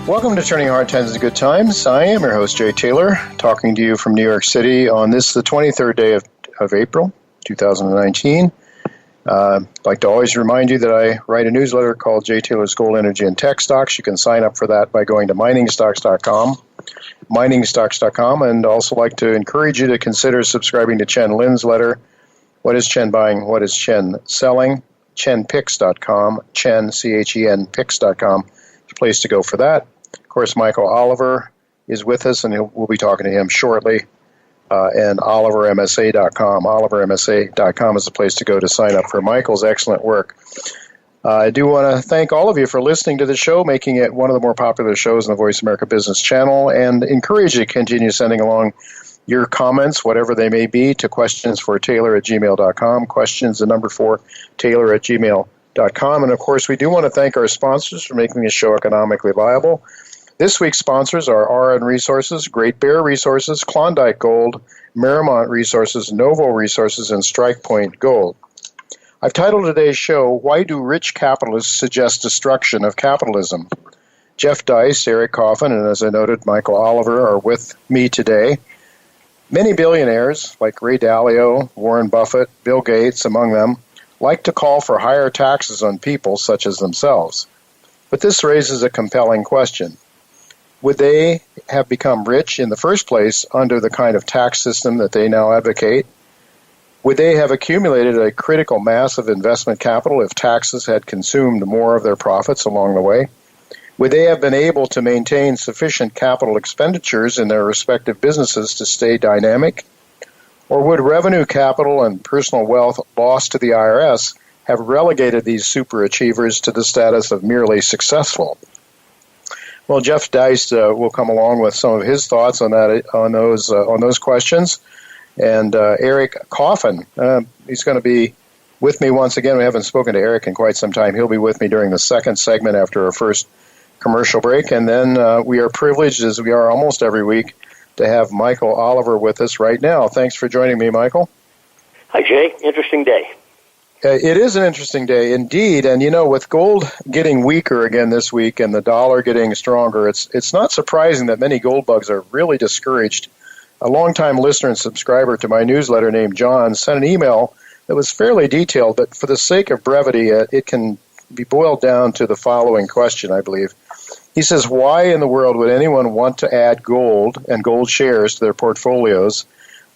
Welcome to Turning Hard Times into Good Times. I am your host, Jay Taylor, talking to you from New York City on this, the 23rd day of April, 2019. I'd like to always remind you that I write a newsletter called Jay Taylor's Gold, Energy, and Tech Stocks. You can sign up for that by going to miningstocks.com, and also like to encourage you to consider subscribing to Chen Lin's letter, What is Chen Buying? What is Chen Selling? ChenPicks.com, Chen, C-H-E-N, Picks.com. It's a place to go for that. Of course, Michael Oliver is with us, and we'll be talking to him shortly. And OliverMSA.com. OliverMSA.com is the place to go to sign up for Michael's excellent work. I do want to thank all of you for listening to the show, making it one of the more popular shows on the Voice America Business Channel, and encourage you to continue sending along your comments, whatever they may be, to questionsfortaylor@gmail.com, questions, the number 4, Taylor@gmail.com. And, of course, we do want to thank our sponsors for making this show economically viable. This week's sponsors are RN Resources, Great Bear Resources, Klondike Gold, Merrimont Resources, Novo Resources, and Strike Point Gold. I've titled today's show, Why Do Rich Capitalists Suggest Destruction of Capitalism? Jeff Deist, Eric Coffin, and as I noted, Michael Oliver are with me today. Many billionaires, like Ray Dalio, Warren Buffett, Bill Gates, among them, like to call for higher taxes on people such as themselves. But this raises a compelling question. Would they have become rich in the first place under the kind of tax system that they now advocate? Would they have accumulated a critical mass of investment capital if taxes had consumed more of their profits along the way? Would they have been able to maintain sufficient capital expenditures in their respective businesses to stay dynamic? Or would revenue capital and personal wealth lost to the IRS have relegated these superachievers to the status of merely successful? Well, Jeff Deist will come along with some of his thoughts on that, on those questions, and Eric Coffin, he's going to be with me once again. We haven't spoken to Eric in quite some time. He'll be with me during the second segment after our first commercial break, and then we are privileged, as we are almost every week, to have Michael Oliver with us right now. Thanks for joining me, Michael. Hi, Jay. Interesting day. It is an interesting day indeed, and with gold getting weaker again this week and the dollar getting stronger, it's not surprising that many gold bugs are really discouraged. A longtime listener and subscriber to my newsletter named John sent an email that was fairly detailed, but for the sake of brevity, it can be boiled down to the following question, I believe. He says, why in the world would anyone want to add gold and gold shares to their portfolios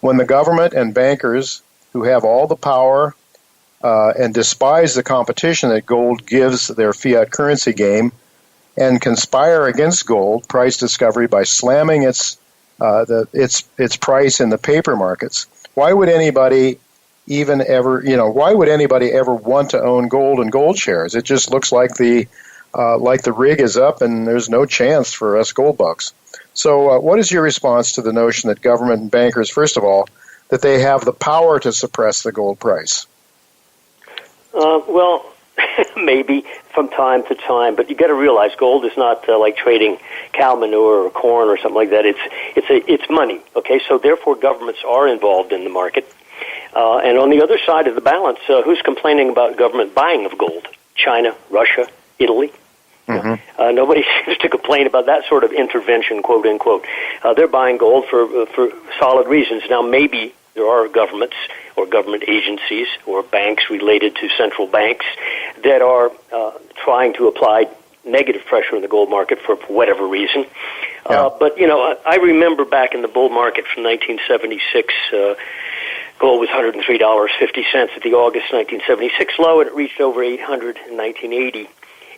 when the government and bankers who have all the power and despise the competition that gold gives their fiat currency game and conspire against gold price discovery by slamming its price in the paper markets? Why would anybody why would anybody ever want to own gold and gold shares? It just looks like the rig is up and there's no chance for us gold bugs. So what is your response to the notion that government and bankers, first of all, that they have the power to suppress the gold price? Well, maybe from time to time, but you got to realize gold is not like trading cow manure or corn or something like that. It's money. Okay, so therefore governments are involved in the market. And on the other side of the balance, who's complaining about government buying of gold? China, Russia, Italy. Mm-hmm. Nobody seems to complain about that sort of intervention, quote unquote. They're buying gold for solid reasons. Now, maybe there are governments or government agencies or banks related to central banks that are trying to apply negative pressure in the gold market for whatever reason. Yeah. But, I remember back in the bull market from 1976, gold was $103.50 at the August 1976 low, and it reached over $800 in 1980.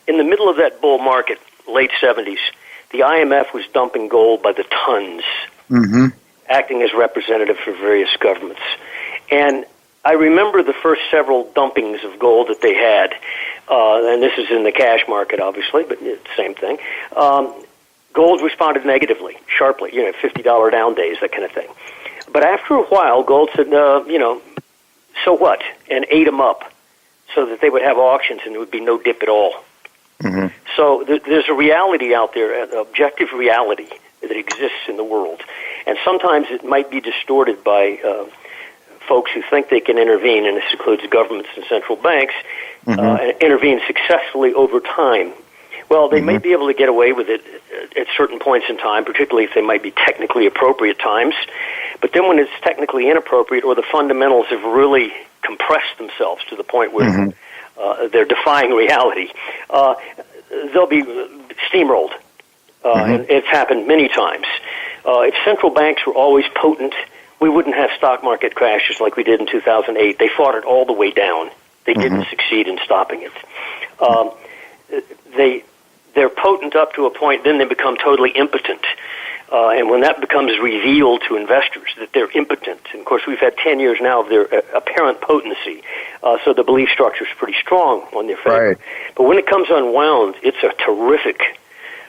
In the middle of that bull market, late 70s, the IMF was dumping gold by the tons, acting as representative for various governments. And I remember the first several dumpings of gold that they had, and this is in the cash market, obviously, but it's the same thing. Gold responded negatively, sharply, $50 down days, that kind of thing. But after a while, gold said, so what, and ate them up so that they would have auctions and there would be no dip at all. Mm-hmm. So there's a reality out there, an objective reality that exists in the world. And sometimes it might be distorted by folks who think they can intervene, and this includes governments and central banks, and intervene successfully over time. Well, they may be able to get away with it at certain points in time, particularly if they might be technically appropriate times. But then when it's technically inappropriate or the fundamentals have really compressed themselves to the point where they're defying reality, they'll be steamrolled. And it's happened many times. If central banks were always potent, we wouldn't have stock market crashes like we did in 2008. They fought it all the way down. They didn't succeed in stopping it. They're potent up to a point, then they become totally impotent. And when that becomes revealed to investors that they're impotent, and of course we've had 10 years now of their apparent potency, so the belief structure is pretty strong on their favor. Right. But when it comes unwound, it's a terrific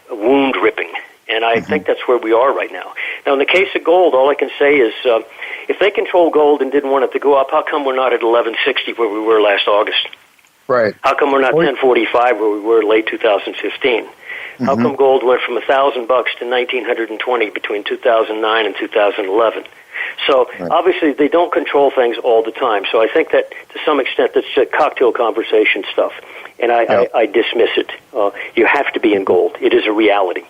wound ripping. And I think that's where we are right now. Now, in the case of gold, all I can say is if they control gold and didn't want it to go up, how come we're not at 1160 where we were last August? Right. How come we're not 1045 where we were late 2015? How come gold went from $1,000 to 1,920 between 2009 and 2011? So obviously they don't control things all the time. So I think that to some extent that's just cocktail conversation stuff, and I dismiss it. You have to be in gold. It is a reality.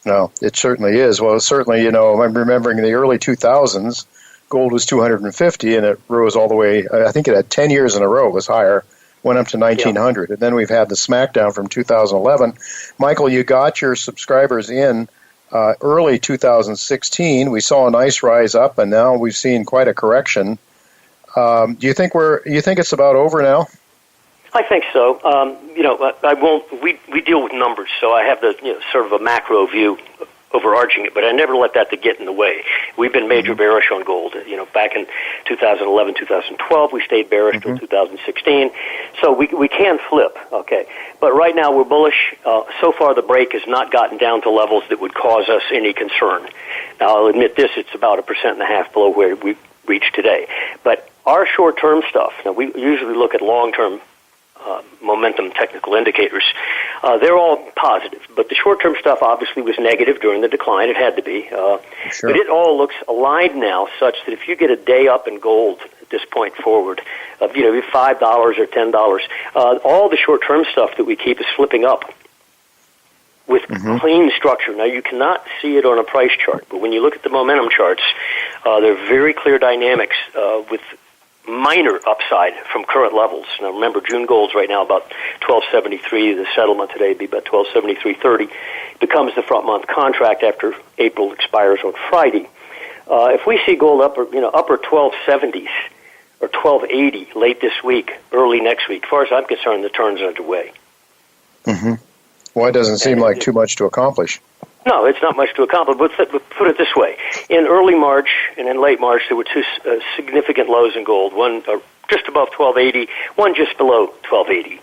No, it certainly is. Well, certainly, I'm remembering in the early 2000s, gold was 250, and it rose all the way. I think it had 10 years in a row. It was higher. Went up to 1,900, and then we've had the smackdown from 2011. Michael, you got your subscribers in early 2016. We saw a nice rise up, and now we've seen quite a correction. Do you think it's about over now? I think so. I won't. We deal with numbers, so I have the sort of a macro view overarching it, but I never let that to get in the way. We've been major bearish on gold. Back in 2011, 2012, we stayed bearish till 2016. So we can flip, okay. But right now we're bullish. So far the break has not gotten down to levels that would cause us any concern. Now I'll admit this, it's about 1.5% below where we reached today. But our short-term stuff, now we usually look at long-term momentum technical indicators. They're all positive, but the short-term stuff obviously was negative during the decline. It had to be. Sure. But it all looks aligned now such that if you get a day up in gold at this point forward of, $5 or $10, all the short-term stuff that we keep is flipping up with clean structure. Now, you cannot see it on a price chart, but when you look at the momentum charts, they're very clear dynamics with minor upside from current levels. Now remember, June gold's right now about 1273. The settlement today would be about 1273.30. Becomes the front month contract after April expires on Friday. If we see gold upper 1270s or 1280 late this week, early next week, as far as I'm concerned, the turn's underway. Well, it doesn't seem like too much to accomplish. No, it's not much to accomplish, but put it this way. In early March and in late March, there were two significant lows in gold, one just above 1280, one just below 1280.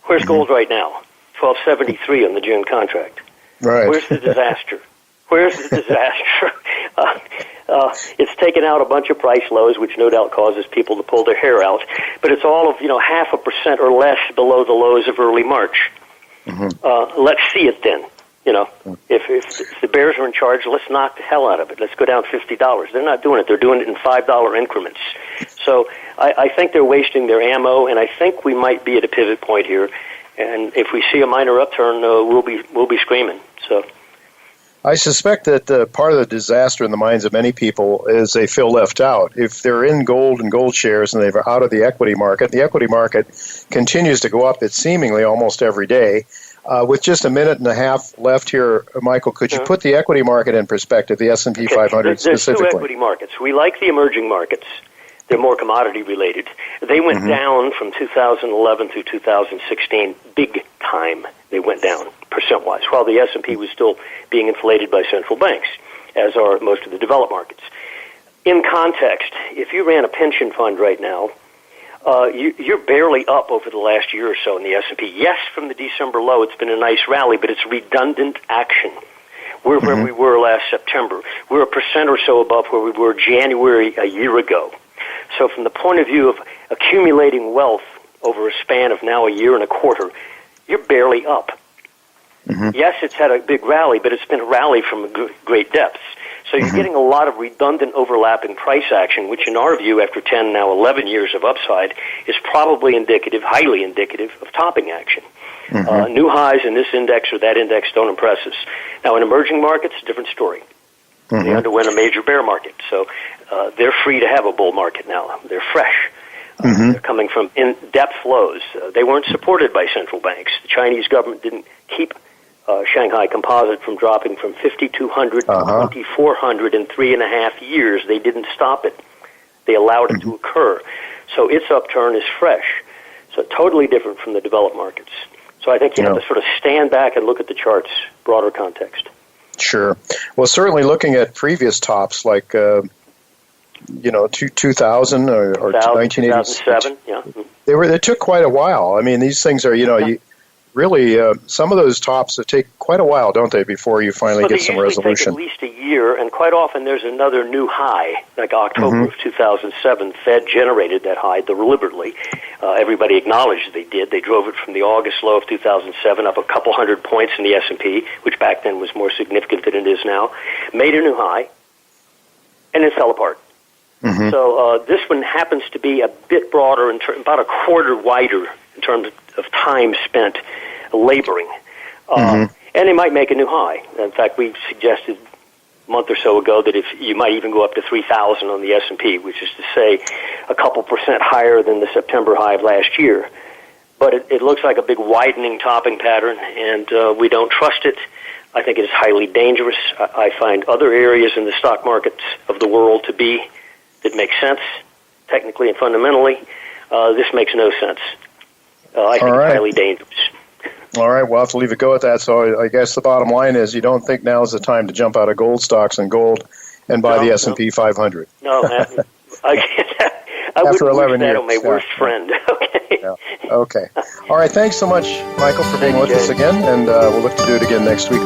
Where's gold right now? 1273 on the June contract. Right. Where's the disaster? Where's the disaster? It's taken out a bunch of price lows, which no doubt causes people to pull their hair out, but it's all of 0.5% or less below the lows of early March. Let's see it then. If the bears are in charge, let's knock the hell out of it. Let's go down $50. They're not doing it. They're doing it in $5 increments. So I think they're wasting their ammo, and I think we might be at a pivot point here. And if we see a minor upturn, we'll be screaming. So I suspect that part of the disaster in the minds of many people is they feel left out. If they're in gold and gold shares and they're out of the equity market continues to go up. It's seemingly almost every day. With just a minute and a half left here, Michael, could you put the equity market in perspective, the S&P 500 specifically? There's two equity markets. We like the emerging markets. They're more commodity related. They went down from 2011 through 2016, big time. They went down percent-wise, while the S&P was still being inflated by central banks, as are most of the developed markets. In context, if you ran a pension fund right now, you're barely up over the last year or so in the S&P. Yes, from the December low, it's been a nice rally, but it's redundant action. We're where we were last September. We're 1% or so above where we were January a year ago. So from the point of view of accumulating wealth over a span of now a year and a quarter, you're barely up. Yes, it's had a big rally, but it's been a rally from great depths. So you're getting a lot of redundant overlapping price action, which in our view, after 10, now 11 years of upside, is probably indicative, highly indicative of topping action. New highs in this index or that index don't impress us. Now, in emerging markets, a different story. They underwent a major bear market, so they're free to have a bull market now. They're fresh. They're coming from in-depth flows. They weren't supported by central banks. The Chinese government didn't keep Shanghai Composite from dropping from 5,200 to 2,400 in 3.5 years. They didn't stop it. They allowed it to occur. So its upturn is fresh. So totally different from the developed markets. So I think you have to sort of stand back and look at the charts, broader context. Sure. Well, certainly looking at previous tops like, 2000 or 1987. They took quite a while. I mean, these things are, some of those tops take quite a while, don't they, before you finally get some resolution? Take at least a year, and quite often there's another new high, like October of 2007. Fed generated that high deliberately. Everybody acknowledged they did. They drove it from the August low of 2007 up a couple hundred points in the S&P, which back then was more significant than it is now, made a new high, and it fell apart. So this one happens to be a bit broader, about a quarter wider in terms of time spent laboring. And they might make a new high. In fact, we suggested a month or so ago that if you might even go up to 3,000 on the S&P, which is to say a couple percent higher than the September high of last year. But it looks like a big widening topping pattern, and we don't trust it. I think it is highly dangerous. I find other areas in the stock markets of the world to be that make sense, technically and fundamentally. This makes no sense. I think it's highly dangerous. All right, we'll have to leave it go at that. So I guess the bottom line is you don't think now is the time to jump out of gold stocks and gold and buy the S&P 500. No, I wouldn't wish that on my worst friend. Okay. All right, thanks so much, Michael, for being with us again, and we'll look to do it again next week.